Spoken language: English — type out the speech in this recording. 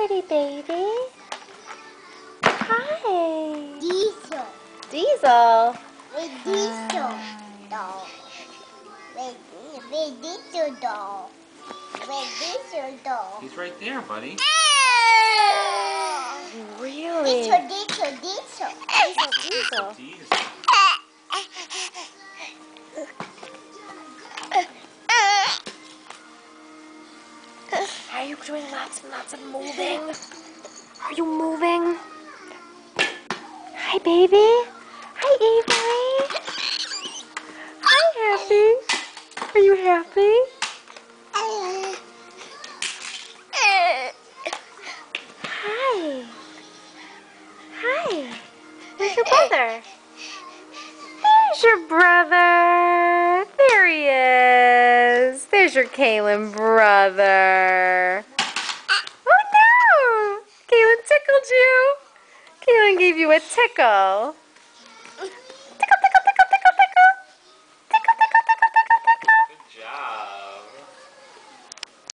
pretty baby. Hi. Diesel. Diesel. With Diesel doll. With Diesel doll. With Diesel doll. He's right there, buddy. Really? Diesel. Diesel. Diesel. Are you doing lots and lots of moving? Are you moving? Hi, baby. Hi, Avery. Hi, Happy. Are you happy? Hi. Hi. Where's your brother? There's your brother. There he is. There's your Kaylin brother. Oh no! Kaylin tickled you. Kaylin gave you a tickle.